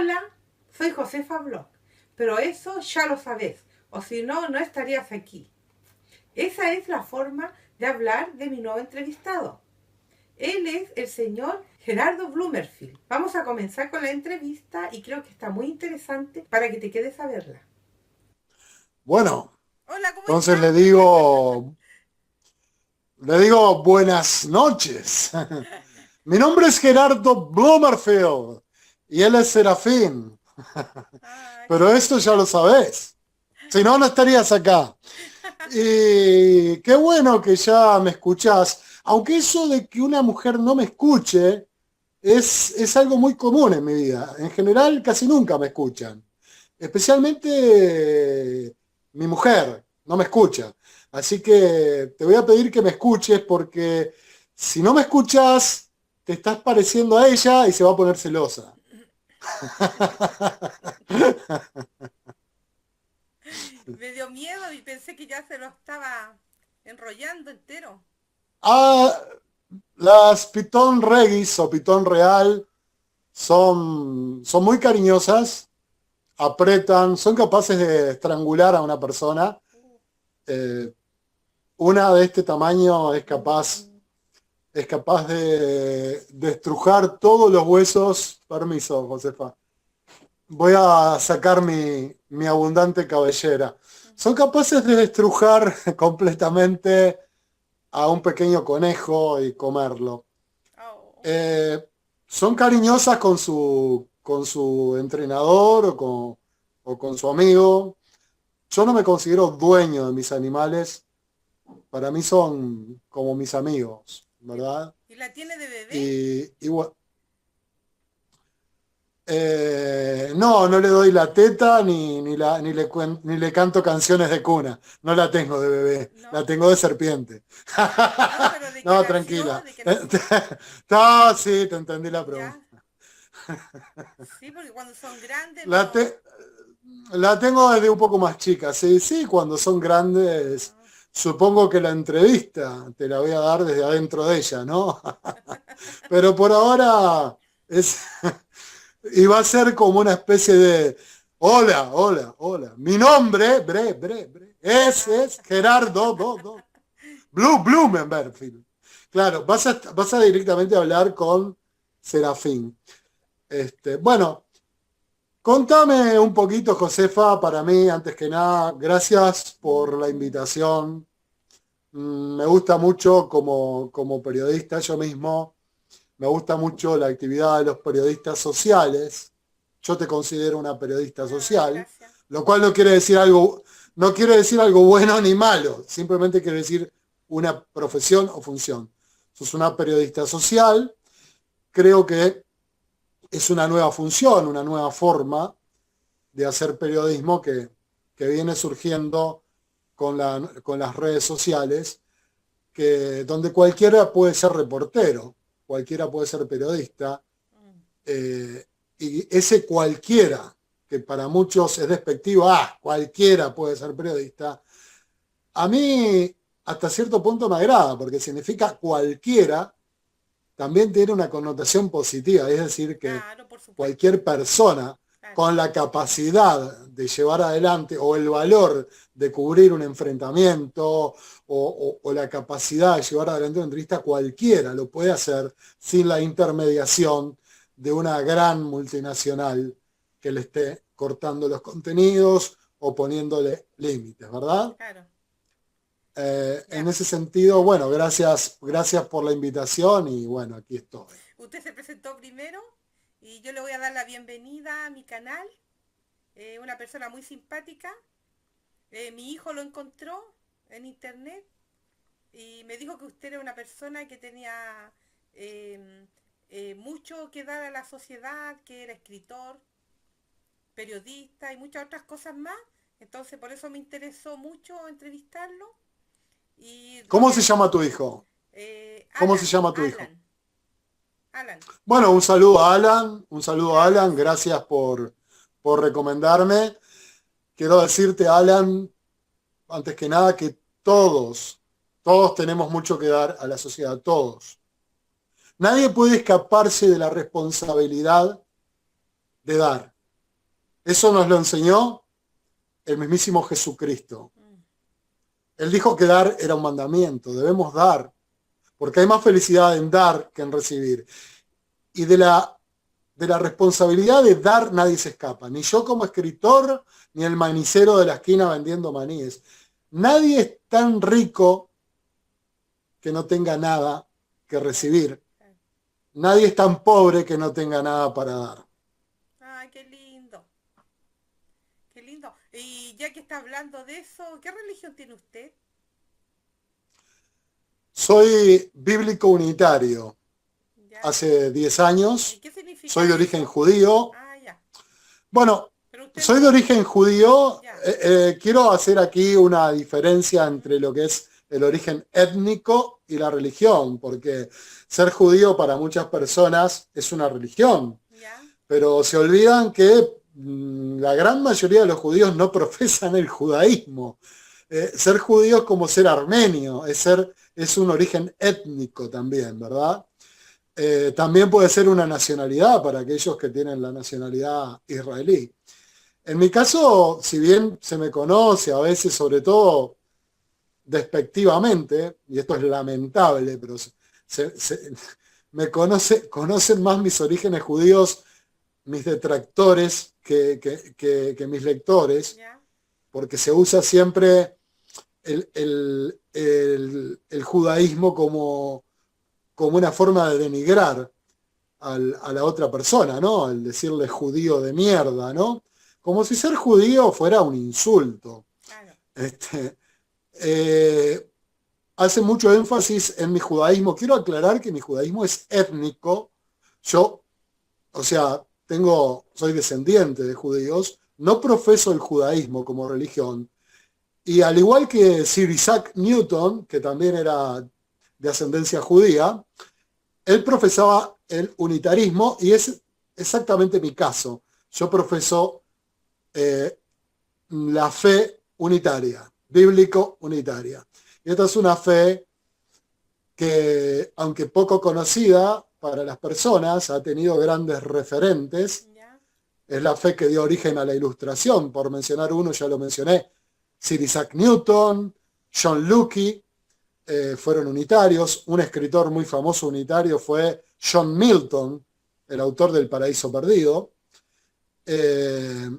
Hola, soy Josefa Block, pero eso ya lo sabes, o si no, no estarías aquí. Esa es la forma de hablar de mi nuevo entrevistado. Él es el señor Gerardo Blumenfield. Vamos a comenzar con la entrevista y creo que está muy interesante para que te quedes a verla. Bueno, Hola, ¿cómo entonces estás? le digo buenas noches. Mi nombre es Gerardo Blumerfield y él es Serafín, Ay, pero esto ya lo sabés. Si no, no estarías acá. Y qué bueno que ya me escuchás, aunque eso de que una mujer no me escuche es algo muy común en mi vida. En general, casi nunca me escuchan. Especialmente mi mujer no me escucha. Así que te voy a pedir que me escuches porque si no me escuchas, te estás pareciendo a ella y se va a poner celosa. me dio miedo y pensé que ya se lo estaba enrollando entero. Ah, las pitón regis o pitón real son muy cariñosas, apretan, son capaces de estrangular a una persona. Eh, una de este tamaño es capaz de estrujar todos los huesos. Permiso, Josefa. Voy a sacar mi abundante cabellera. Son capaces de estrujar completamente a un pequeño conejo y comerlo. Oh. Eh, Son cariñosas con su entrenador o con su amigo. Yo no me considero dueño de mis animales. Para mí son como mis amigos, ¿Y, ¿verdad? y la tiene de bebé? Y no, no le doy la teta ni le canto canciones de cuna. No la tengo de bebé, la ¿No? tengo de serpiente. No, pero de que No, nació, tranquila. de que nació. No, sí, te entendí la pregunta. Ya. Sí, porque cuando son grandes La, no. te- la tengo desde un poco más chica. Sí, sí, cuando son grandes, Ah. supongo que la entrevista te la voy a dar desde adentro de ella, ¿no? Pero por ahora es, y va a ser como una especie de, hola, hola, hola. Mi nombre, es Gerardo, Blumenberg. Claro, vas a directamente hablar con Serafín. Bueno, contame un poquito, Josefa, para mí, antes que nada, gracias por la invitación. Me gusta mucho como periodista yo mismo. Me gusta mucho la actividad de los periodistas sociales. Yo te considero una periodista Ay, social, gracias. lo cual no quiere decir algo bueno ni malo, simplemente quiere decir una profesión o función. Sos una periodista social, creo que es una nueva función, una nueva forma de hacer periodismo que viene surgiendo con las redes sociales, donde cualquiera puede ser reportero, cualquiera puede ser periodista, Mm. eh, y ese cualquiera, que para muchos es despectivo, cualquiera puede ser periodista, a mí hasta cierto punto me agrada, porque significa cualquiera, también tiene una connotación positiva, es decir, que Claro, por supuesto. cualquier persona Claro. con la capacidad de llevar adelante o el valor de cubrir un enfrentamiento o la capacidad de llevar adelante una entrevista, cualquiera lo puede hacer sin la intermediación de una gran multinacional que le esté cortando los contenidos o poniéndole límites, ¿verdad? Claro. En Ya. ese sentido, bueno, gracias por la invitación y bueno, aquí estoy. Usted se presentó primero y yo le voy a dar la bienvenida a mi canal. Una persona muy simpática. Mi hijo lo encontró en internet y me dijo que usted era una persona que tenía eh, mucho que dar a la sociedad, que era escritor, periodista y muchas otras cosas más. Entonces por eso me interesó mucho entrevistarlo y lo ¿Cómo se que llama tu hijo? ¿Cómo se Alan, llama tu hijo? Alan, Alan. Bueno, un saludo a Alan, un saludo a Alan, Gracias. gracias por recomendarme. Quiero decirte, Alan, antes que nada, que todos tenemos mucho que dar a la sociedad, todos. Nadie puede escaparse de la responsabilidad de dar. Eso nos lo enseñó el mismísimo Jesucristo. Mm, Él dijo que dar era un mandamiento, debemos dar, porque hay más felicidad en dar que en recibir. Y de la responsabilidad de dar nadie se escapa, ni yo como escritor, ni el manicero de la esquina vendiendo maníes. Nadie es tan rico que no tenga nada que claro, recibir. claro. Nadie es tan pobre que no tenga nada para dar. Ay, qué lindo, qué lindo. Y ya que está hablando de eso, ¿qué religión tiene usted? Soy bíblico unitario. ¿Ya? Hace 10 ¿Y años. qué Soy significa de origen eso? judío. Ah, ya. Bueno, Pero usted soy no... de origen judío. Ya. Quiero hacer aquí una diferencia Ujú, entre lo que es el origen étnico y la religión, porque ser judío para muchas personas es una religión, ya. pero se olvidan que la gran mayoría de los judíos no profesan el judaísmo. Ser judío es como ser armenio, es un origen étnico también, ¿verdad? También puede ser una nacionalidad para aquellos que tienen la nacionalidad israelí. En mi caso, si bien se me conoce a veces, sobre todo despectivamente, y esto es lamentable, pero conocen más mis orígenes judíos, mis detractores, que mis lectores, Ya. porque se usa siempre el judaísmo como una forma de denigrar a la otra persona, ¿no? Al decirle judío de mierda, ¿no? Como si ser judío fuera un insulto. Claro. Este, eh, Hace mucho énfasis en mi judaísmo. Quiero aclarar que mi judaísmo es étnico. Yo, o sea, soy descendiente de judíos, no profeso el judaísmo como religión. Y al igual que Sir Isaac Newton, que también era de ascendencia judía, él profesaba el unitarismo y es exactamente mi caso. Yo profeso eh, la fe unitaria, bíblico unitaria. Y esta es una fe que, aunque poco conocida para las personas, ha tenido grandes referentes. Ya. Es la fe que dio origen a la Ilustración, por mencionar uno, ya lo mencioné, Sir Isaac Newton, John Locke, fueron unitarios. Un escritor muy famoso unitario fue John Milton, el autor del Paraíso Perdido. Eh,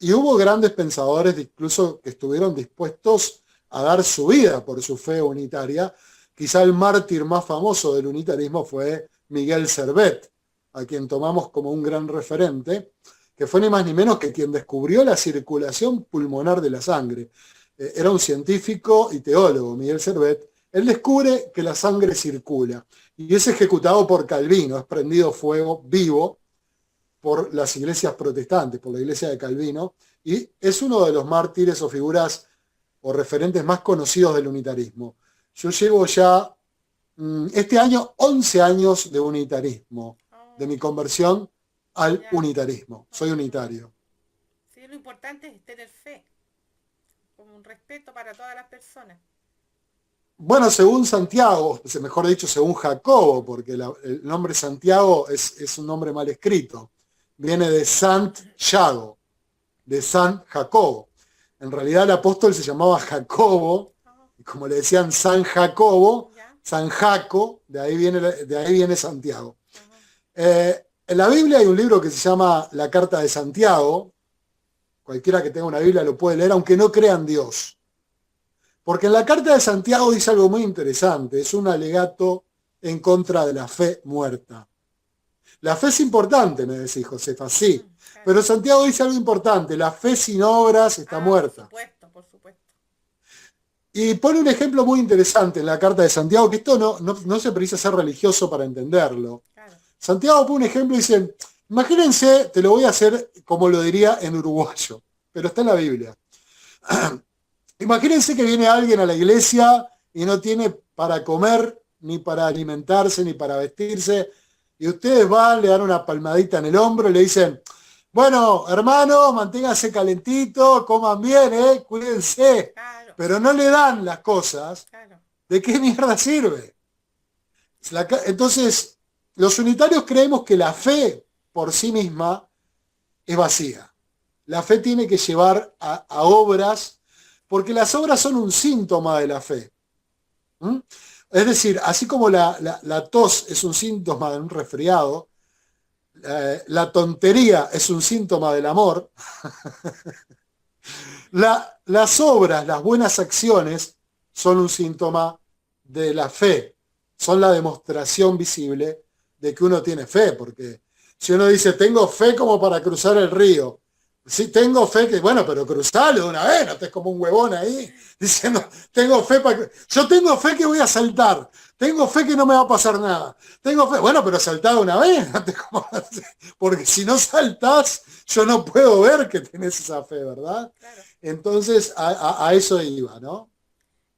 y hubo grandes pensadores, incluso que estuvieron dispuestos a dar su vida por su fe unitaria. Quizá el mártir más famoso del unitarismo fue Miguel Servet, a quien tomamos como un gran referente, que fue ni más ni menos que quien descubrió la circulación pulmonar de la sangre. Era un científico y teólogo, Miguel Servet. Él descubre que la sangre circula y es ejecutado por Calvino, es prendido fuego vivo por las iglesias protestantes, por la iglesia de Calvino, y es uno de los mártires o figuras o referentes más conocidos del unitarismo. Yo llevo ya este año 11 años de unitarismo, de Oh, mi conversión al ya. unitarismo. Soy Oh. unitario. Sí, lo importante es tener fe, como un respeto para todas las personas. Bueno, según Santiago, mejor dicho, según Jacobo, porque el nombre Santiago es un nombre mal escrito. Viene de Sant Yago, de San Jacobo. En realidad el apóstol se llamaba Jacobo, Oh, y como le decían San Jacobo, ya. San Jaco, de ahí viene Santiago. Ajá. En la Biblia hay un libro que se llama La Carta de Santiago. Cualquiera que tenga una Biblia lo puede leer, aunque no crea en Dios. Porque en la Carta de Santiago dice algo muy interesante. Es un alegato en contra de la fe muerta. La fe es importante, me decís, Josefa, sí. Claro. Pero Santiago dice algo importante. La fe sin obras está Ah, por muerta. supuesto, por supuesto. Y pone un ejemplo muy interesante en la Carta de Santiago, que esto no se precisa ser religioso para entenderlo. Claro. Santiago pone un ejemplo y dice, imagínense, te lo voy a hacer como lo diría en uruguayo, pero está en la Biblia. Imagínense que viene alguien a la iglesia y no tiene para comer, ni para alimentarse, ni para vestirse, y ustedes van, le dan una palmadita en el hombro y le dicen, bueno, hermano, manténgase calentito, coman bien, cuídense, Claro. pero no le dan las cosas. Claro. ¿De qué mierda sirve? Entonces, los unitarios creemos que la fe por sí misma es vacía. La fe tiene que llevar a obras, porque las obras son un síntoma de la fe. ¿Mm? Es decir, así como la tos es un síntoma de un resfriado, la tontería es un síntoma del amor, las obras, las buenas acciones son un síntoma de la fe, son la demostración visible de que uno tiene fe, porque si uno dice, tengo fe como para cruzar el río, sí, tengo fe que, bueno, pero cruzalo de una vez, no estés como un huevón ahí, diciendo, tengo fe para... Yo tengo fe que voy a saltar, tengo fe que no me va a pasar nada, tengo fe, bueno, pero saltá de una vez, porque si no saltás, yo no puedo ver que tenés esa fe, ¿verdad? Claro, Entonces, a eso iba, ¿no?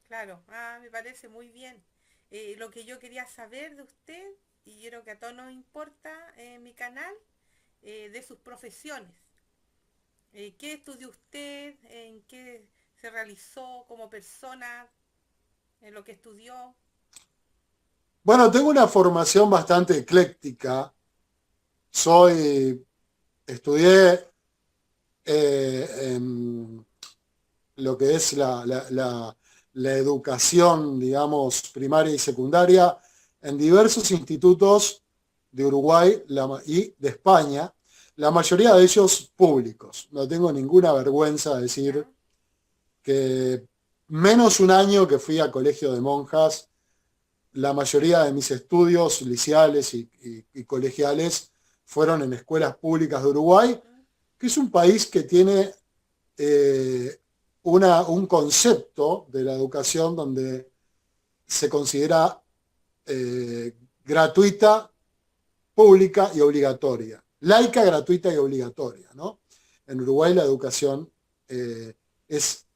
claro. Ah, me parece muy bien. Lo que yo quería saber de usted, y yo creo que a todos nos importa en mi canal, de sus profesiones. ¿Qué estudió usted? ¿En qué se realizó como persona? ¿En lo que estudió? Bueno, tengo una formación bastante ecléctica. Estudié en lo que es la educación, digamos, primaria y secundaria en diversos institutos de Uruguay y de España, la mayoría de ellos públicos. No tengo ninguna vergüenza de decir ¿Ya? que menos un año que fui a colegio de monjas, la mayoría de mis estudios liceales y colegiales fueron en escuelas públicas de Uruguay, ¿Mm? que es un país que tiene eh, un concepto de la educación donde se considera gratuita, pública y obligatoria. Laica, gratuita y obligatoria, ¿no? En Uruguay la educación es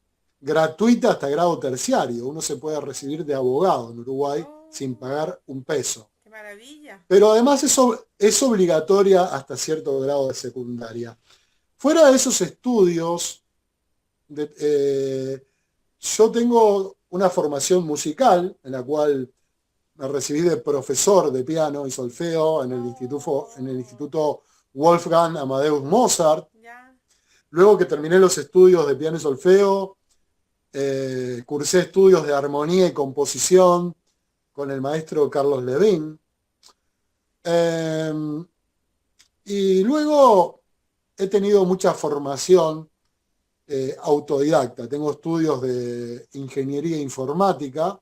gratuita hasta grado terciario. Uno se puede recibir de abogado en Uruguay sin Oh, pagar un peso. qué maravilla. Pero además es obligatoria hasta cierto grado de secundaria. Fuera de esos estudios, yo tengo una formación musical en la cual me recibí de profesor de piano y solfeo en el Oh, Instituto Wolfgang Amadeus Mozart. ya. Luego que terminé los estudios de piano y solfeo, cursé estudios de armonía y composición con el maestro Carlos Levín. Eh, y luego he tenido mucha formación autodidacta. Tengo estudios de ingeniería informática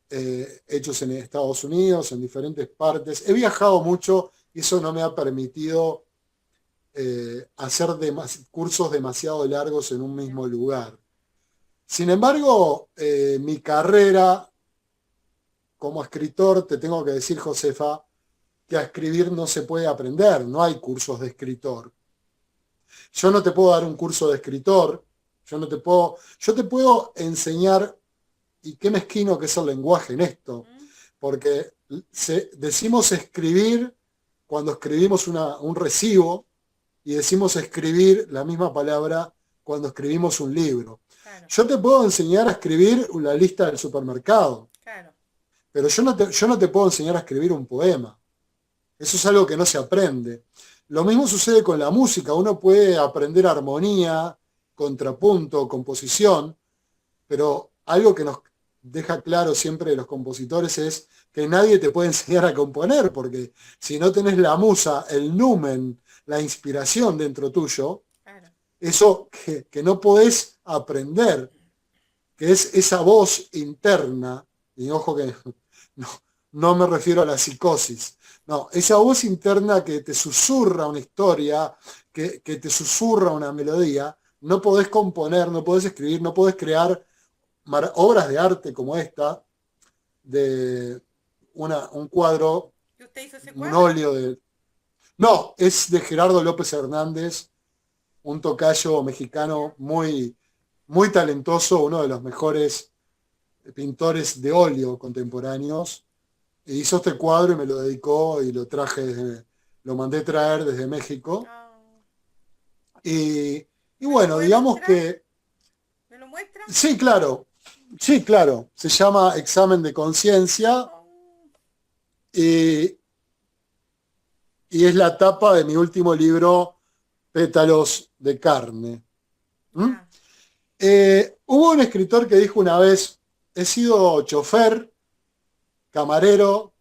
hechos en Estados Unidos, en diferentes partes. He viajado mucho y eso no me ha permitido hacer cursos demasiado largos en un Ya. mismo lugar. Sin embargo, mi carrera como escritor, te tengo que decir, Josefa, que a escribir no se puede aprender, no hay cursos de escritor. Yo no te puedo dar un curso de escritor, yo te puedo enseñar, y qué mezquino que es el lenguaje en esto, ¿Mm? porque decimos escribir cuando escribimos un recibo y decimos escribir la misma palabra cuando escribimos un libro. Claro, Yo te puedo enseñar a escribir la lista del supermercado, claro. pero yo no te puedo enseñar a escribir un poema. Eso es algo que no se aprende. Lo mismo sucede con la música. Uno puede aprender armonía, contrapunto, composición, pero algo que nos deja claro siempre los compositores es que nadie te puede enseñar a componer, porque si no tenés la musa, el numen, la inspiración dentro tuyo, Claro. eso que no podés aprender, que es esa voz interna, y ojo que no, no me refiero a la psicosis, no, esa voz interna que te susurra una historia, que te susurra una melodía, no podés componer, no podés escribir, no podés crear obras de arte como esta, de un cuadro, ¿Y usted hizo ese un cuadro? óleo de... No, es de Gerardo López Hernández, un tocayo mexicano Ya. muy talentoso, uno de los mejores pintores de óleo contemporáneos. E hizo este cuadro y me lo dedicó y lo mandé traer desde México. Oh. Y, y ¿Me lo bueno, puede digamos mostrar? que ¿Me lo muestra? sí, claro, sí, claro, se llama Examen de Conciencia Oh, y, y es la tapa de mi último libro pétalos de carne. ¿Mm? Ya. Hubo un escritor que dijo una vez, he sido chofer, camarero,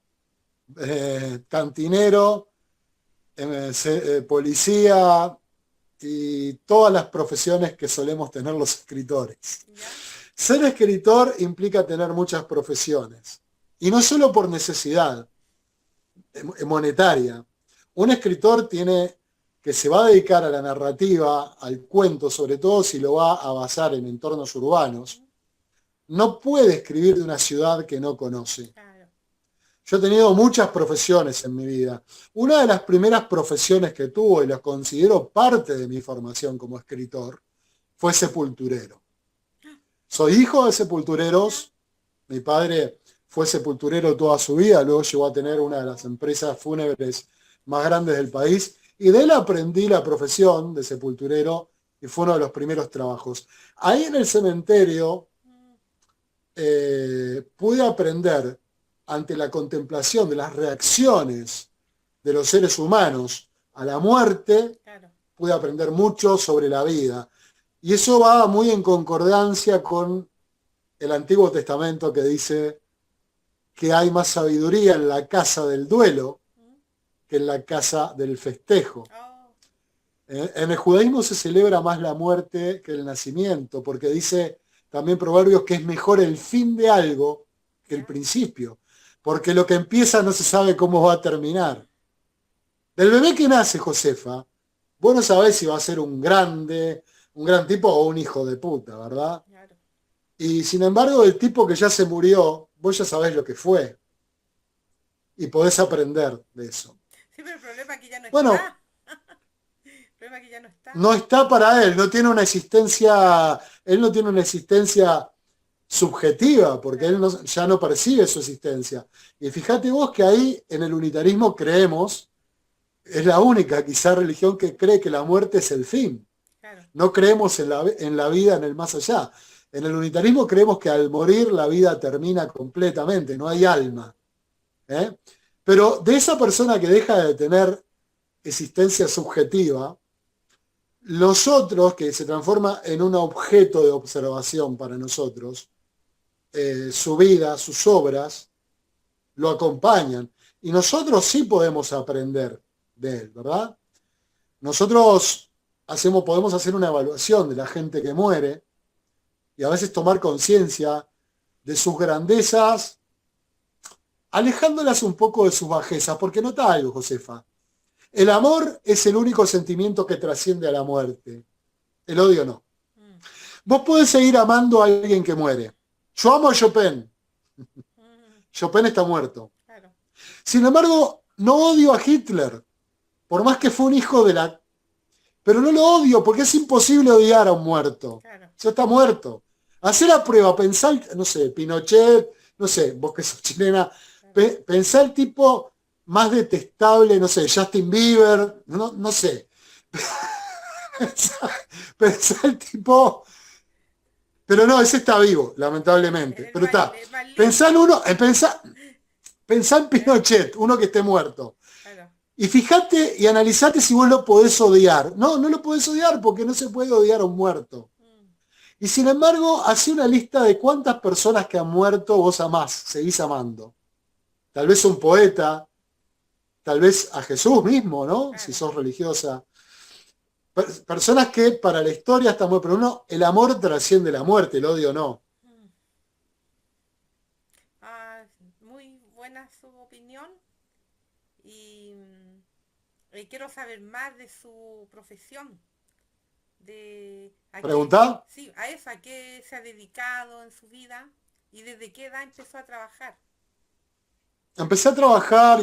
cantinero, policía y todas las profesiones que solemos tener los escritores. Ya. Ser escritor implica tener muchas profesiones, y no solo por necesidad monetaria. Un escritor tiene que se va a dedicar a la narrativa, al cuento, sobre todo si lo va a basar en entornos urbanos, no puede escribir de una ciudad que no conoce. Claro. Yo he tenido muchas profesiones en mi vida. Una de las primeras profesiones que tuve, y las considero parte de mi formación como escritor, fue sepulturero. Soy hijo de sepultureros. Mi padre fue sepulturero toda su vida, luego llegó a tener una de las empresas fúnebres más grandes del país, y de él aprendí la profesión de sepulturero y fue uno de los primeros trabajos. Ahí en el cementerio pude aprender, ante la contemplación de las reacciones de los seres humanos a la muerte, Claro. pude aprender mucho sobre la vida. Y eso va muy en concordancia con el Antiguo Testamento, que dice que hay más sabiduría en la casa del duelo que en la casa del festejo. Oh, En el judaísmo se celebra más la muerte que el nacimiento, porque dice también Proverbios que es mejor el fin de algo que el ya. principio, porque lo que empieza no se sabe cómo va a terminar. Del bebé que nace, Josefa, vos no sabés si va a ser un gran tipo o un hijo de puta, ¿verdad? Claro. Y sin embargo, el tipo que ya se murió, vos ya sabés lo que fue y podés aprender de eso. Sí, pero el problema es que ya no Bueno, está. El problema es que ya no está. no está para él, no tiene una existencia, él no tiene una existencia subjetiva, porque él Claro. ya no percibe su existencia. Y fíjate vos que ahí en el unitarismo creemos, es la única quizá religión que cree que la muerte es el fin. Claro. No creemos en la vida en el más allá. En el unitarismo creemos que al morir la vida termina completamente, no hay alma. ¿Eh? Pero de esa persona que deja de tener existencia subjetiva, los otros, que se transforma en un objeto de observación para nosotros, su vida, sus obras, lo acompañan. Y nosotros sí podemos aprender de él, ¿verdad? Nosotros podemos hacer una evaluación de la gente que muere y a veces tomar conciencia de sus grandezas, alejándolas un poco de sus bajezas, porque nota algo, Josefa. El amor es el único sentimiento que trasciende a la muerte. El odio no. Mm, Vos podés seguir amando a alguien que muere. Yo amo a Chopin. Chopin está muerto. claro. Sin embargo, no odio a Hitler, por más que fue un hijo de la... Pero no lo odio porque es imposible odiar a un muerto. Claro. Ya está muerto. Hacer la prueba, pensar, no sé, Pinochet, no sé, vos que sos chilena, Claro. pensar el tipo más detestable, no sé, Justin Bieber, no sé. Pensar el tipo... Pero no, ese está vivo, lamentablemente. Pero está. El más Pensá en lindo. uno, pensá en ¿Ya? Pinochet, uno que esté muerto. Claro. Y fíjate y analizate si vos lo podés odiar. No, no lo podés odiar porque no se puede odiar a un muerto. Mm, Y sin embargo, hacé una lista de cuántas personas que han muerto vos amás, seguís amando. Tal vez un poeta, tal vez a Jesús mismo, ¿no? Si claro. sos religiosa. Personas que para la historia están muy... Pero uno, el amor trasciende la muerte, el odio no. Mm. Ah, muy buena su opinión y quiero saber más de su profesión, de a qué, ¿Preguntá? sí, a eso, a qué se ha dedicado en su vida y desde qué edad empezó a trabajar. Empecé a trabajar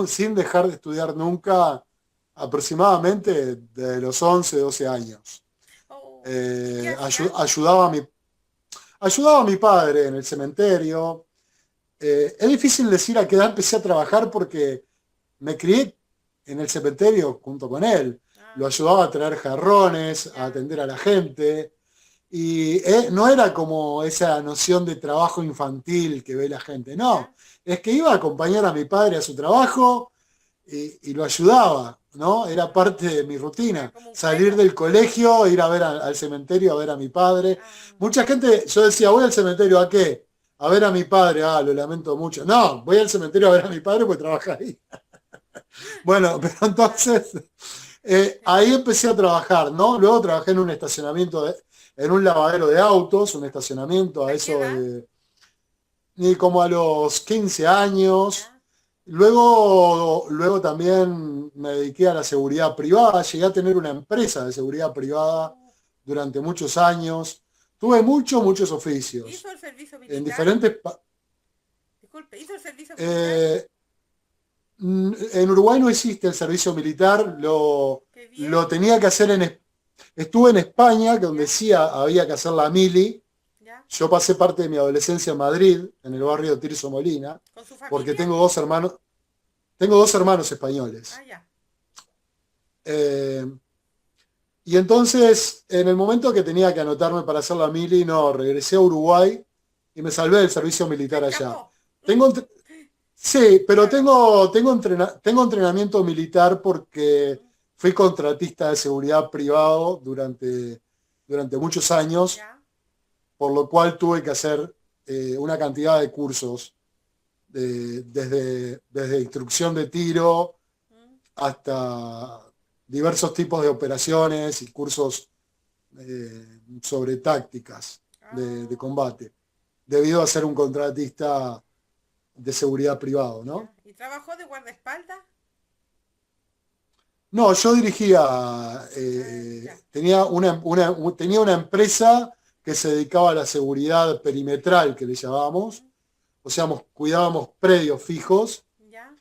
sin dejar de estudiar nunca, aproximadamente de los 11 12 años. Oh, ¿y qué hacía? Ayudaba a mi padre en el cementerio. Es difícil decir a qué edad empecé a trabajar porque me crié en el cementerio junto con él. Lo Ah, ayudaba a traer jarrones, a ya, atender a la gente. Y no era como esa noción de trabajo infantil que ve la gente, no. ya, Es que iba a acompañar a mi padre a su trabajo y lo ayudaba. ¿no? Era parte de mi Era rutina. como un Salir juego. del colegio, ir a ver al cementerio a ver a mi padre. Ah, Mucha gente, yo decía, voy al cementerio, ¿a qué? A ver a mi padre, lo lamento mucho. No, voy al cementerio a ver a mi padre porque trabaja ahí. Bueno, pero claro, entonces ahí empecé a trabajar, ¿no? Luego trabajé en un estacionamiento, en un lavadero de autos, un estacionamiento a ¿a qué eso edad? de, y como a los 15 años. Ya. Luego también me dediqué a la seguridad privada, llegué a tener una empresa de seguridad privada Oh, durante muchos años. Tuve muchos oficios ¿hizo el servicio en militar? diferentes... Disculpe, ¿hizo el servicio militar? eh, en Uruguay no existe el servicio militar, Oh, qué lo bien. tenía que hacer Estuve en España, que donde ¿Ya? sí había que hacer la mili. ¿Ya? Yo pasé parte de mi adolescencia en Madrid, en el barrio de Tirso Molina, ¿Con su porque familia? tengo dos hermanos Ah, españoles. ya. Eh, y entonces, en el momento que tenía que anotarme para hacer la mili, no, regresé a Uruguay y me salvé del servicio Se militar allá. escapó. Tengo, entre- sí, pero Claro. tengo entrenamiento militar porque fui contratista de seguridad privado durante muchos años, ¿Ya? por lo cual tuve que hacer una cantidad de cursos, desde instrucción de tiro Mm. hasta diversos tipos de operaciones y cursos sobre tácticas de Ah, combate, debido a ser un contratista de seguridad privado, ¿no? ya. ¿Y trabajó de guardaespaldas? No, yo dirigía, Ya. tenía una empresa que se dedicaba a la seguridad perimetral, que le llamábamos, Mm. o sea, cuidábamos predios fijos ¿Ya?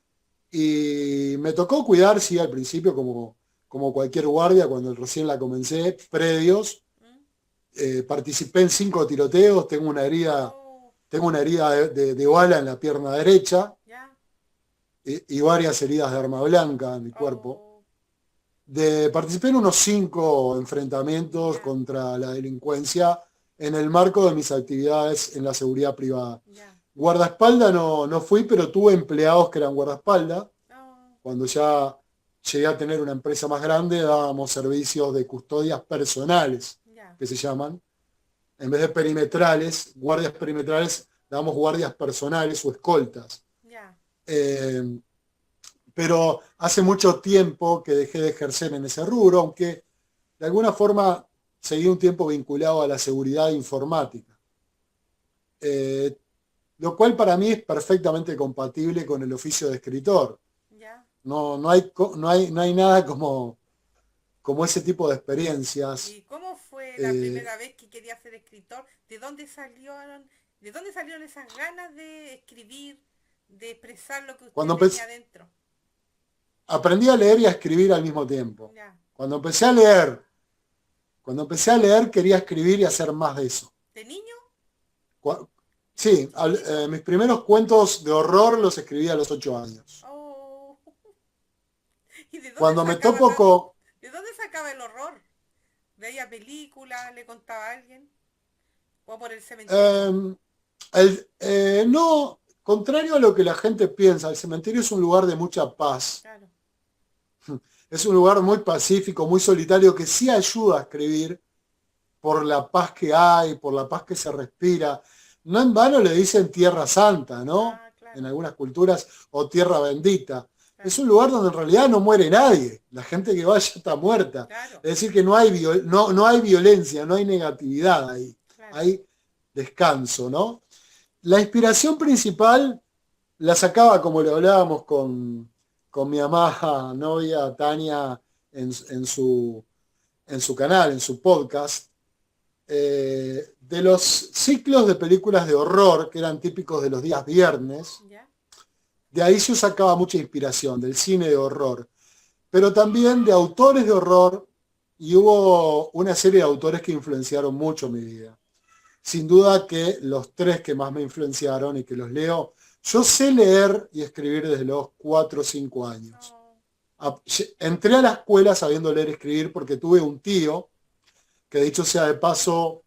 y me tocó cuidar, sí, al principio, como cualquier guardia, cuando recién la comencé, predios. Mm. Participé en 5 tiroteos, Oh, tengo una herida de bala en la pierna derecha ya. y varias heridas de arma blanca en mi cuerpo. Oh, Participé en unos 5 enfrentamientos ya. contra la delincuencia en el marco de mis actividades en la seguridad privada. Ya. Guardaespaldas no fui, pero tuve empleados que eran guardaespaldas. Oh, Cuando ya llegué a tener una empresa más grande, dábamos servicios de custodias personales, ya. que se llaman. En vez de perimetrales, guardias perimetrales, dábamos guardias personales o escoltas. Ya. Eh, pero hace mucho tiempo que dejé de ejercer en ese rubro, aunque de alguna forma seguí un tiempo vinculado a la seguridad informática, eh, lo cual para mí es perfectamente compatible con el oficio de escritor. Ya. No hay nada como ese tipo de experiencias. ¿Y cómo fue la Eh, primera vez que quería ser escritor? ¿De dónde salieron esas ganas de escribir, de expresar lo que usted cuando tenía empe- dentro? aprendí a leer y a escribir al mismo tiempo. Ya. Cuando empecé a leer, cuando empecé a leer quería escribir y hacer más de eso. ¿De niño? Cua- Sí, ¿Chiquitito? mis primeros cuentos de horror los escribí a los 8 años. Oh. ¿Y de dónde Cuando me sacaba topo tan, con... de dónde sacaba el horror? ¿Veía películas? ¿Le contaba a alguien? ¿O por el cementerio? eh, no, contrario a lo que la gente piensa, el cementerio es un lugar de mucha paz. Claro. Es un lugar muy pacífico, muy solitario, que sí ayuda a escribir por la paz que hay, por la paz que se respira. No en vano le dicen tierra santa, ¿no? Ah, En claro, algunas culturas, o tierra bendita. Es claro, un lugar donde en realidad no muere nadie. La gente que va ya está muerta. claro, Es decir, que no hay violencia, no hay negatividad ahí. claro. Hay descanso, ¿no? La inspiración principal la sacaba, como le hablábamos con mi amada novia Tania en su canal, en su podcast, de los ciclos de películas de horror que eran típicos de los días viernes. ¿Ya? De ahí yo sacaba mucha inspiración, del cine de horror, pero también de autores de horror, y hubo una serie de autores que influenciaron mucho mi vida. Sin duda que los tres que más me influenciaron y que los leo, yo sé leer y escribir desde los 4 o 5 años. Oh, Entré a la escuela sabiendo leer y escribir porque tuve un tío, que dicho sea de paso,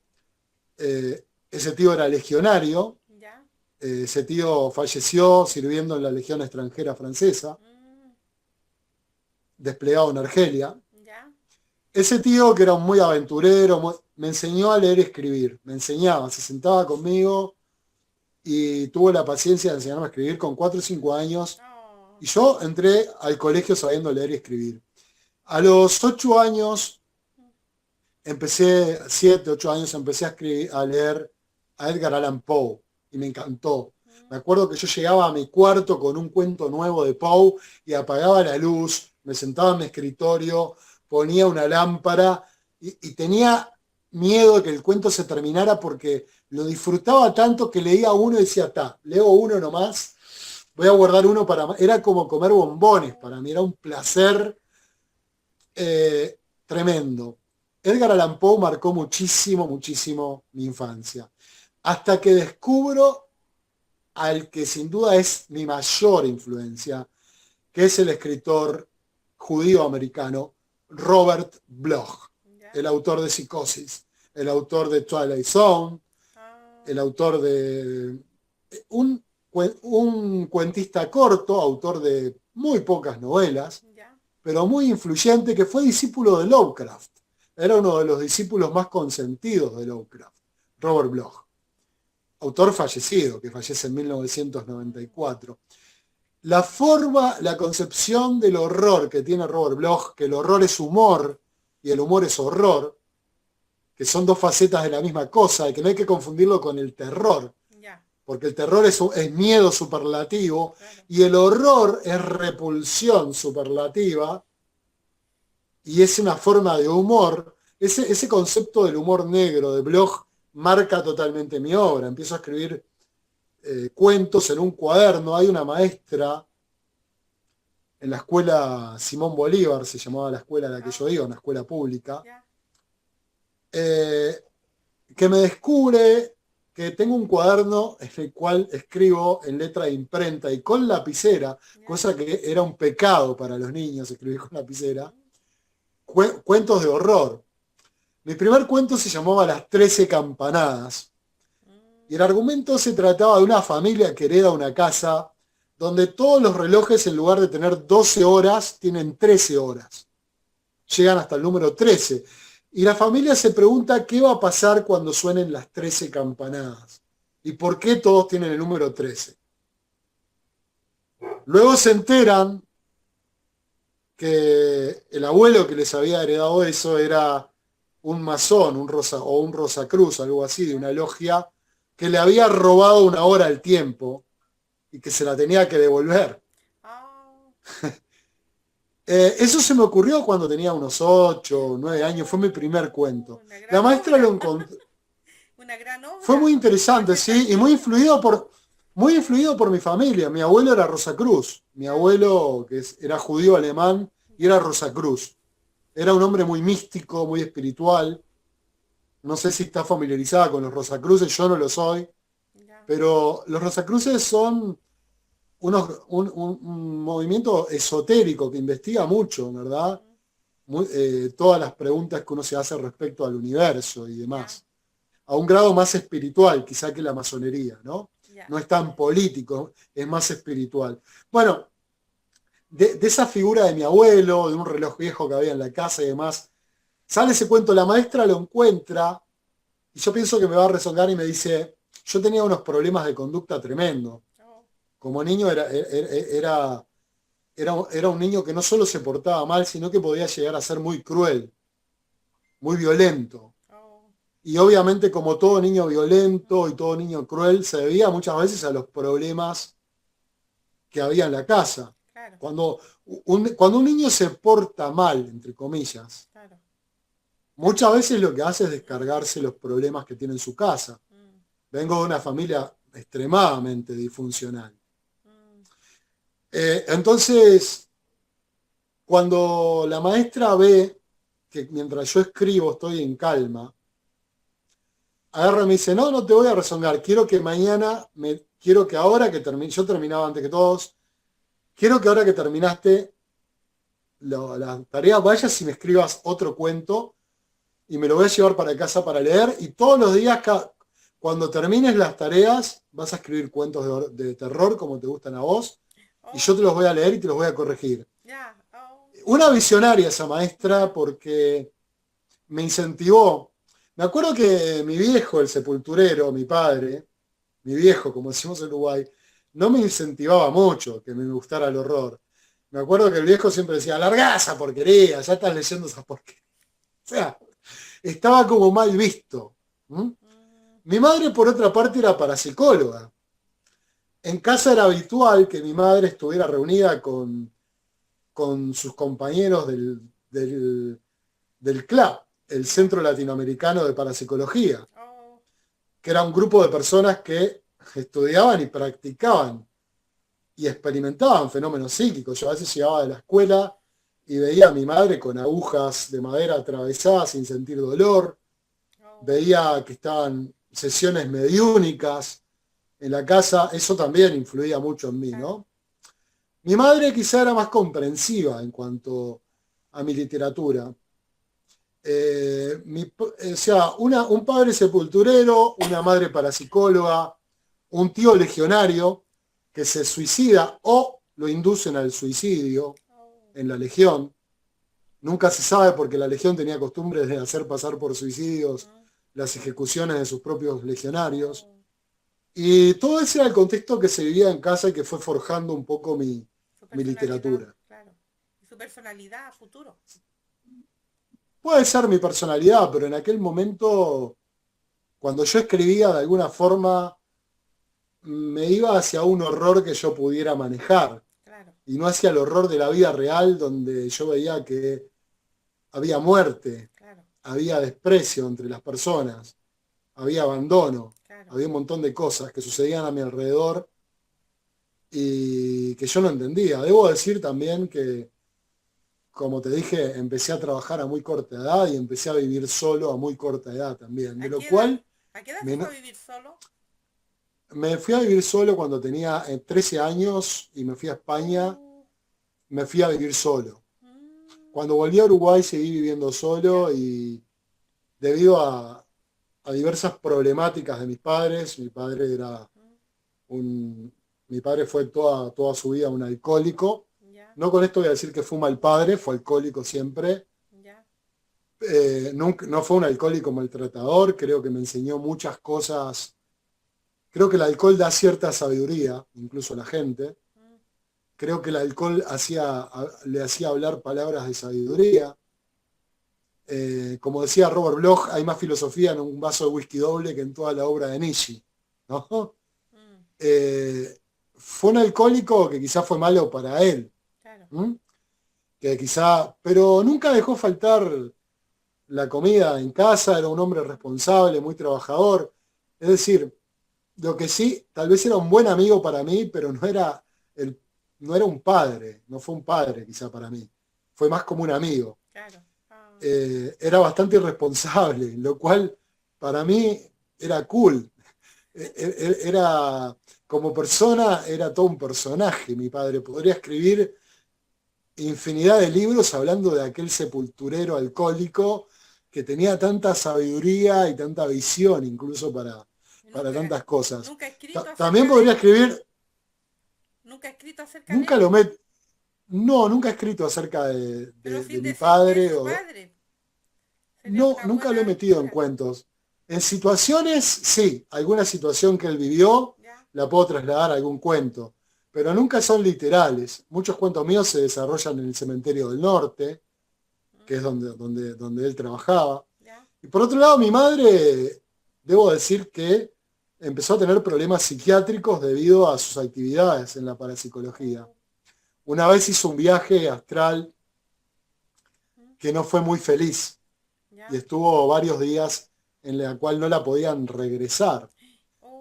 ese tío era legionario. ¿ya? Ese tío falleció sirviendo en la Legión extranjera francesa. Mm, desplegado en Argelia. ya, Ese tío, que era muy aventurero, me enseñó a leer y escribir. Me enseñaba, se sentaba conmigo y tuvo la paciencia de enseñarme a escribir con 4 o 5 años. oh, Y yo entré al colegio sabiendo leer y escribir. A los 8 años, 7, 8 años, empecé a escribir, a leer a Edgar Allan Poe y me encantó. Me acuerdo que yo llegaba a mi cuarto con un cuento nuevo de Poe y apagaba la luz, me sentaba en mi escritorio, ponía una lámpara y tenía miedo de que el cuento se terminara porque lo disfrutaba tanto que leía uno y decía, leo uno nomás, voy a guardar uno para más. Era como comer bombones para mí, era un placer tremendo. Edgar Allan Poe marcó muchísimo, muchísimo mi infancia. Hasta que descubro al que sin duda es mi mayor influencia, que es el escritor judío americano Robert Bloch, ya, el autor de Psicosis, el autor de Twilight Zone, ah, el autor de un cuentista corto, autor de muy pocas novelas, ya, pero muy influyente, que fue discípulo de Lovecraft. Era uno de los discípulos más consentidos de Lovecraft, Robert Bloch, autor fallecido, que fallece en 1994. La forma, la concepción del horror que tiene Robert Bloch, que el horror es humor y el humor es horror, que son dos facetas de la misma cosa y que no hay que confundirlo con el terror, ya, porque el terror es miedo superlativo claro, y el horror es repulsión superlativa y es una forma de humor. Ese concepto del humor negro de Bloch marca totalmente mi obra. Empiezo a escribir cuentos en un cuaderno. Hay una maestra en la escuela Simón Bolívar, se llamaba la escuela a la que yo iba, una escuela pública, ya, eh, que me descubre que tengo un cuaderno en el cual escribo en letra de imprenta y con lapicera, ya, cosa que era un pecado para los niños escribir con lapicera, cuentos de horror. Mi primer cuento se llamaba Las 13 campanadas. Y el argumento se trataba de una familia que hereda una casa donde todos los relojes, en lugar de tener 12 horas, tienen 13 horas. Llegan hasta el número 13. Y la familia se pregunta qué va a pasar cuando suenen las 13 campanadas. ¿Y por qué todos tienen el número 13? Luego se enteran que el abuelo que les había heredado eso era un masón, o un Rosacruz, algo así, de una logia, que le había robado una hora al tiempo y que se la tenía que devolver. oh, Eso se me ocurrió cuando tenía unos 8 o 9 años, fue mi primer cuento. una La gran maestra lo obra, encontró, una gran fue obra, muy ¿por interesante, qué sí, tan y chico? muy influido por mi familia. Mi abuelo era Rosacruz, mi Ah, abuelo era judío alemán y era ya, Rosacruz. Era un hombre muy místico, muy espiritual. No sé si está familiarizada con los Rosacruces, yo no lo soy, ya, pero los Rosacruces son un movimiento esotérico que investiga mucho, ¿verdad? Todas las preguntas que uno se hace respecto al universo y ya, demás. A un grado más espiritual, quizá que la masonería, ¿no? ya, No es tan político, es más espiritual. Bueno, de esa figura de mi abuelo, de un reloj viejo que había en la casa y demás, sale ese cuento, la maestra lo encuentra y yo pienso que me va a rezongar y me dice, yo tenía unos problemas de conducta tremendo. oh, Como niño era un niño que no solo se portaba mal, sino que podía llegar a ser muy cruel, muy violento. oh, Y obviamente como todo niño violento y todo niño cruel, se debía muchas veces a los problemas que había en la casa. claro, Cuando un niño se porta mal, entre comillas, claro, muchas veces lo que hace es descargarse los problemas que tiene en su casa. mm, Vengo de una familia extremadamente disfuncional. mm, Entonces, cuando la maestra ve que mientras yo escribo estoy en calma, agarra y me dice, no, no te voy a rezongar, quiero que ahora que termine, yo terminaba antes que todos, quiero que ahora que terminaste la tarea vayas y me escribas otro cuento y me lo voy a llevar para casa para leer y todos los días, cuando termines las tareas, vas a escribir cuentos de terror como te gustan a vos y yo te oh, los voy a leer y te los voy a corregir. ya, oh, una visionaria esa maestra porque me incentivó. Me acuerdo que mi viejo, el sepulturero, mi padre, mi viejo, como decimos en Uruguay, no me incentivaba mucho que me gustara el horror. Me acuerdo que el viejo siempre decía, largá esa porquería, ya estás leyendo esa porquería. O sea, estaba como mal visto. ¿Mm? Mm, Mi madre, por otra parte, era parapsicóloga. En casa era habitual que mi madre estuviera reunida con sus compañeros del CLAP, el ya. Centro Latinoamericano de Parapsicología, Oh, que era un grupo de personas que estudiaban y practicaban y experimentaban fenómenos psíquicos. Yo a veces llegaba de la escuela y veía a mi madre con agujas de madera atravesadas sin sentir dolor, oh, veía que estaban sesiones mediúnicas en la casa, eso también influía mucho en mí, claro. ¿no? Mi madre quizá era más comprensiva en cuanto a mi literatura. O sea, un padre sepulturero, una madre parapsicóloga, un tío legionario que se suicida o lo inducen al suicidio Oh, en la legión. Nunca se sabe porque la legión tenía costumbre de hacer pasar por suicidios mm, las ejecuciones de sus propios legionarios. oh, Y todo ese era el contexto que se vivía en casa y que fue forjando un poco su mi personalidad, literatura. claro. Y su personalidad a futuro. Puede ser mi personalidad, pero en aquel momento, cuando yo escribía, de alguna forma me iba hacia un horror que yo pudiera manejar Claro, y no hacia el horror de la vida real donde yo veía que había muerte, claro, había desprecio entre las personas, había abandono, claro. había un montón de cosas que sucedían a mi alrededor y que yo no entendía. Debo decir también que, como te dije, empecé a trabajar a muy corta edad y empecé a vivir solo a muy corta edad también, de ¿A lo qué edad? cual ¿A qué edad se me, fue a vivir solo? me fui a vivir solo cuando tenía 13 años y me fui a España, Oh, me fui a vivir solo. mm, Cuando volví a Uruguay seguí viviendo ya. solo y debido a diversas problemáticas de mis padres, mi padre era Mm, un, mi padre fue toda su vida un alcohólico. ya, No con esto voy a decir que fue un mal padre, fue alcohólico siempre. ya. No fue un alcohólico maltratador, creo que me enseñó muchas cosas. Creo que el alcohol da cierta sabiduría, incluso a la gente. Mm, Creo que el alcohol le hacía hablar palabras de sabiduría. Como decía Robert Bloch, hay más filosofía en un vaso de whisky doble que en toda la obra de Nietzsche, ¿no? mm, Eh, Fue un alcohólico que quizás fue malo para él, claro. ¿m? Que quizá, pero nunca dejó faltar la comida en casa, era un hombre responsable, muy trabajador. Es decir, lo que sí, tal vez era un buen amigo para mí, pero el, no era un padre, no fue un padre quizá para mí, fue más como un amigo. Claro. Ah, Era bastante irresponsable, lo cual para mí era cool. Era, como persona, era todo un personaje, mi padre. Podría escribir infinidad de libros hablando de aquel sepulturero alcohólico que tenía tanta sabiduría y tanta visión incluso para nunca, tantas cosas. nunca he escrito También acerca de podría él. escribir, Nunca he escrito acerca de nunca él. lo met, no, nunca he escrito acerca Pero de sin mi decir que es padre. su padre. Sería No, una nunca lo he buena metido en lectura. cuentos. En situaciones, sí, alguna situación que él vivió ¿Ya? la puedo trasladar a algún cuento, pero nunca son literales. Muchos cuentos míos se desarrollan en el cementerio del norte, que es Mm, donde él trabajaba. ¿ya? Y por otro lado, mi madre, debo decir que empezó a tener problemas psiquiátricos debido a sus actividades en la parapsicología. Oh, Una vez hizo un viaje astral mm, que no fue muy feliz y ¿ya? estuvo varios días en la cual no la podían regresar.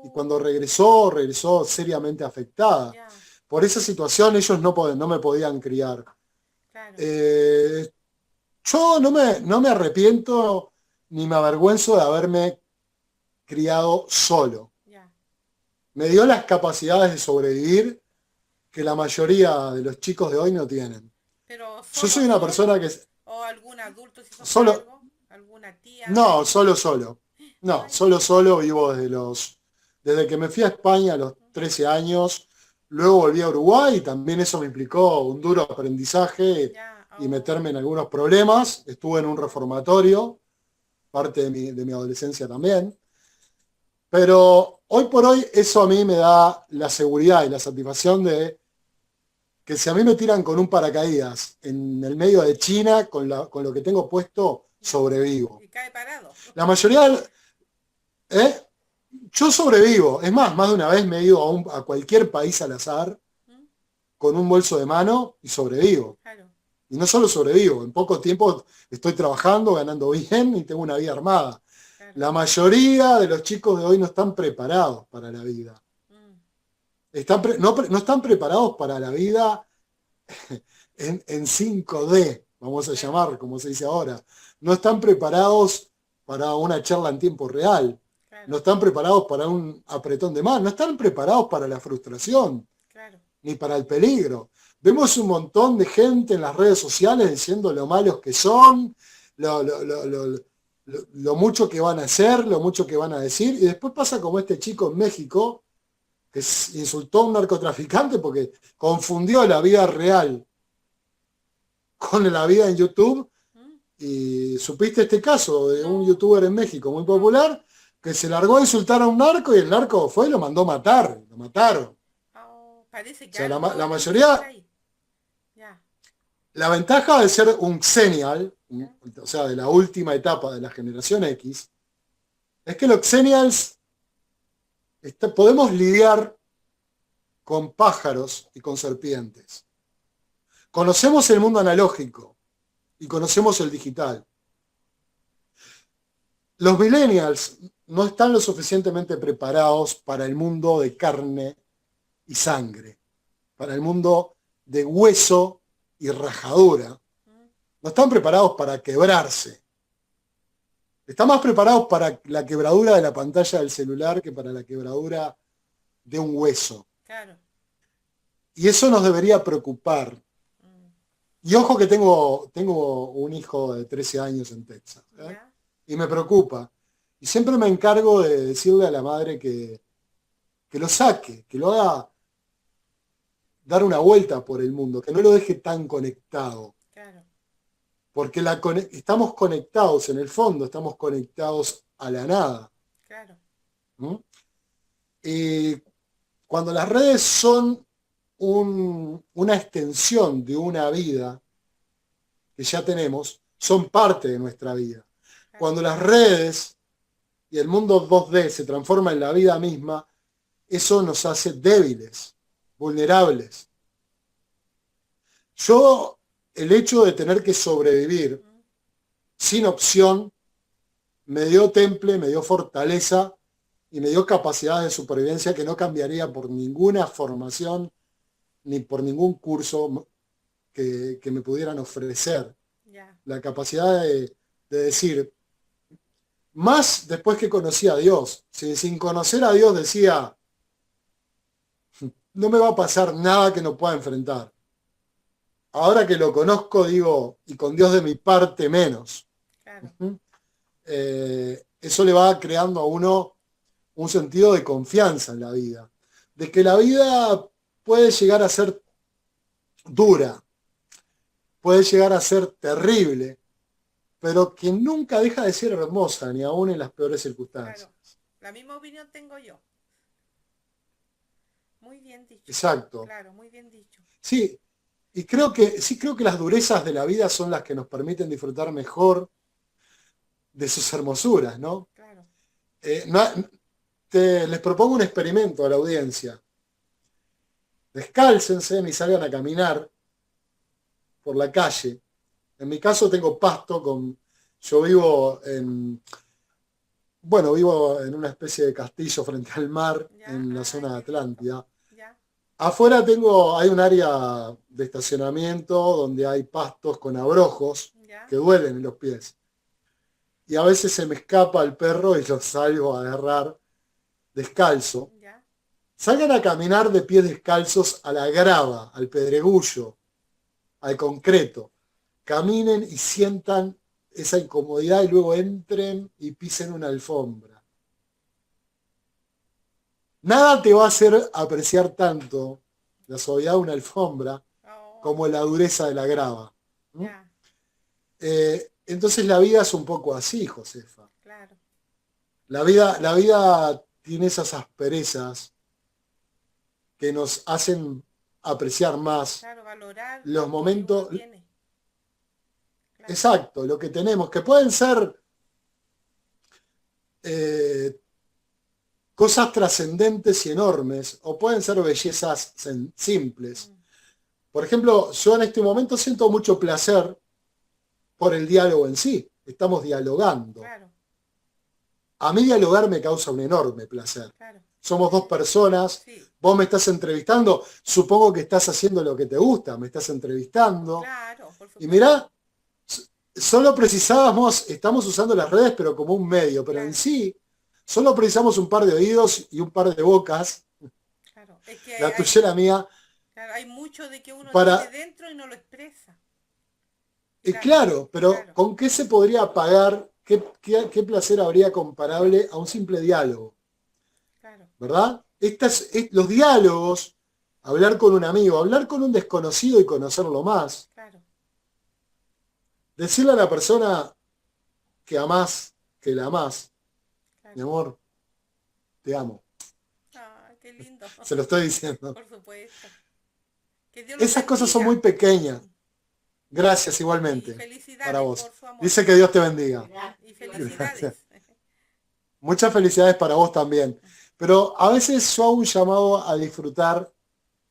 Y cuando Oh, regresó seriamente afectada. ya, Por esa situación ellos no me podían criar. claro. Eh, yo no me arrepiento ni me avergüenzo de haberme criado solo. Ya. Me dio las capacidades de sobrevivir que la mayoría de los chicos de hoy no tienen. Pero Yo solo, soy una persona solo, que o algún adulto se hizo solo, cargo, alguna tía. no, solo. No, Ay, solo vivo desde que me fui a España a los 13 años, luego volví a Uruguay y también eso me implicó un duro aprendizaje ya, y Oh, meterme en algunos problemas. Estuve en un reformatorio, parte de mi adolescencia también. Pero hoy por hoy eso a mí me da la seguridad y la satisfacción de que si a mí me tiran con un paracaídas en el medio de China, con lo que tengo puesto, ya. sobrevivo. Y cae parado. La mayoría, ¿eh? Yo sobrevivo. Es más de una vez me he ido a cualquier país al azar ¿Mm? con un bolso de mano y sobrevivo. Claro, Y no solo sobrevivo, en poco tiempo estoy trabajando, ganando bien y tengo una vida armada. claro. La mayoría de los chicos de hoy no están preparados para la vida. Mm, No están preparados para la vida en 5D, vamos a claro, llamar, como se dice ahora. No están preparados para una charla en tiempo real. No claro, están preparados para un apretón de mano. No están preparados para la frustración, claro. ni para el peligro. Vemos un montón de gente en las redes sociales diciendo lo malos que son, lo mucho que van a hacer, lo mucho que van a decir. Y después pasa como este chico en México, que insultó a un narcotraficante porque confundió la vida real con la vida en YouTube. Mm, Y supiste este caso de un no, youtuber en México muy no. popular que se largó a insultar a un narco y el narco fue y lo mandó matar. Lo mataron. Oh, parece O que sea, algo la escuché por mayoría, ahí. Ya, la ventaja de ser un xennial, ya, o sea, de la última etapa de la generación X, es que los xennials podemos lidiar con pájaros y con serpientes. Conocemos el mundo analógico y conocemos el digital. Los millennials no están lo suficientemente preparados para el mundo de carne y sangre, para el mundo de hueso y rajadura. mm, No están preparados para quebrarse. Están más preparados para la quebradura de la pantalla del celular que para la quebradura de un hueso. claro. Y eso nos debería preocupar. Mm, Y ojo que tengo un hijo de 13 años en Texas, ¿eh? ya, Y me preocupa. Y siempre me encargo de decirle a la madre que lo saque, que lo haga dar una vuelta por el mundo, que no lo deje tan conectado. claro, Porque estamos conectados, en el fondo estamos conectados a la nada. claro. ¿No? Y cuando las redes son una extensión de una vida que ya tenemos, son parte de nuestra vida. Claro. Cuando las redes y el mundo 2D se transforma en la vida misma, eso nos hace débiles, vulnerables. Yo, el hecho de tener que sobrevivir Mm, sin opción, me dio temple, me dio fortaleza y me dio capacidad de supervivencia que no cambiaría por ninguna formación ni por ningún curso que me pudieran ofrecer. ya, La capacidad de decir, más después que conocí a Dios, sin conocer a Dios decía, no me va a pasar nada que no pueda enfrentar. Ahora que lo conozco, digo, y con Dios de mi parte menos. claro. Eso le va creando a uno un sentido de confianza en la vida, de que la vida puede llegar a ser dura, puede llegar a ser terrible, pero que nunca deja de ser hermosa, ni aún en las peores circunstancias. Claro, la misma opinión tengo yo. Muy bien dicho. Exacto. Claro, muy bien dicho. Sí, y sí creo que las durezas de la vida son las que nos permiten disfrutar mejor de sus hermosuras, ¿no? Claro, No, les propongo un experimento a la audiencia. Descálcense y salgan a caminar por la calle. En mi caso tengo pasto yo vivo en una especie de castillo frente al mar ya, en la ay, zona de qué lindo. Atlántida. Ya, Afuera hay un área de estacionamiento donde hay pastos con abrojos ya, que duelen en los pies. Y a veces se me escapa el perro y lo salgo a agarrar descalzo. ya, Salgan a caminar de pies descalzos a la grava, al pedregullo, al concreto. Caminen y sientan esa incomodidad y luego entren y pisen una alfombra. Nada te va a hacer apreciar tanto la suavidad de una alfombra oh, como la dureza de la grava. ¿Mm? ya, Entonces la vida es un poco así, Josefa. claro, La vida tiene esas asperezas que nos hacen apreciar más claro, valorar los lo que uno momentos, tiene, claro, exacto, lo que tenemos, que pueden ser eh, cosas trascendentes y enormes, o pueden ser bellezas simples. mm, Por ejemplo, yo en este momento siento mucho placer por el diálogo en sí. Estamos dialogando. claro, A mí dialogar me causa un enorme placer. claro, Somos dos personas, sí, vos me estás entrevistando, supongo que estás haciendo lo que te gusta, me estás entrevistando. claro, por Y supuesto, mirá, solo precisábamos, estamos usando las redes pero como un medio, pero en claro, sí, solo precisamos un par de oídos y un par de bocas, claro. Es que la tuya y la mía, claro, hay mucho de que uno tiene para... dentro y no lo expresa. Y Claro, claro, pero claro, ¿con qué se podría pagar? ¿Qué placer habría comparable a un simple diálogo? claro, ¿Verdad? Los diálogos, hablar con un amigo, hablar con un desconocido y conocerlo más, claro, decirle a la persona que amás, que la amás, mi claro. amor, te amo. Ah, qué lindo. Se lo estoy diciendo. Por supuesto. Que Dios los Esas cosas son muy bendiga. pequeñas. Gracias Y igualmente para felicidades vos. por su amor. Dice que Dios te bendiga. Y Gracias. felicidades. Muchas felicidades para vos también. Pero a veces yo hago un llamado a disfrutar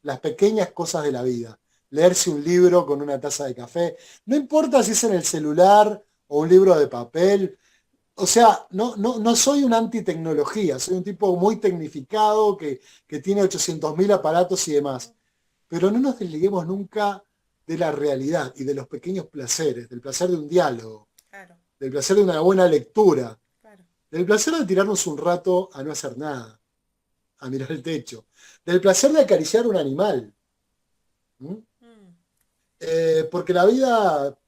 las pequeñas cosas de la vida. Leerse un libro con una taza de café. No importa si es en el celular o un libro de papel. O sea, no soy un anti-tecnología. Soy un tipo muy tecnificado que tiene 800.000 aparatos y demás. Pero no nos desliguemos nunca de la realidad y de los pequeños placeres, del placer de un diálogo, Claro, del placer de una buena lectura, claro. del placer de tirarnos un rato a no hacer nada, a mirar el techo, del placer de acariciar un animal. ¿Mm? Mm, Porque la vida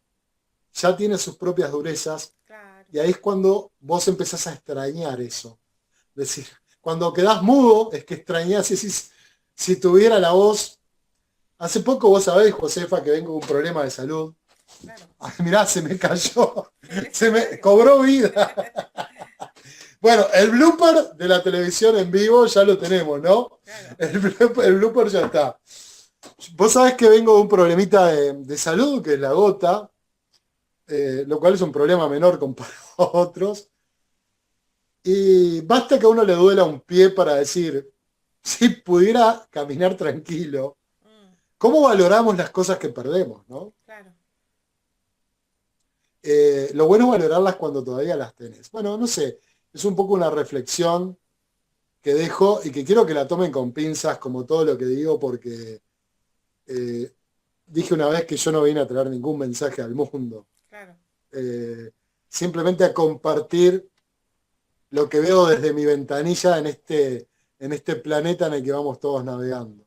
ya tiene sus propias durezas claro. y ahí es cuando vos empezás a extrañar eso. Es decir, cuando quedás mudo es que extrañás y decís, si tuviera la voz. Hace poco vos sabés, Josefa, que vengo con un problema de salud. Claro. Ay, mirá, se me cayó, El se me escenario. cobró vida. Bueno, el blooper de la televisión en vivo ya lo tenemos, ¿no? Claro. El blooper ya está. Vos sabés que vengo de un problemita de salud, que es la gota, lo cual es un problema menor comparado a otros. Y basta que a uno le duela un pie para decir, si pudiera caminar tranquilo, Mm, ¿cómo valoramos las cosas que perdemos, no? claro. Lo bueno es valorarlas cuando todavía las tenés. Bueno, no sé, es un poco una reflexión que dejo y que quiero que la tomen con pinzas, como todo lo que digo, porque eh, dije una vez que yo no vine a traer ningún mensaje al mundo. Claro. Eh, Simplemente a compartir lo que veo desde mi ventanilla en este planeta en el que vamos todos navegando.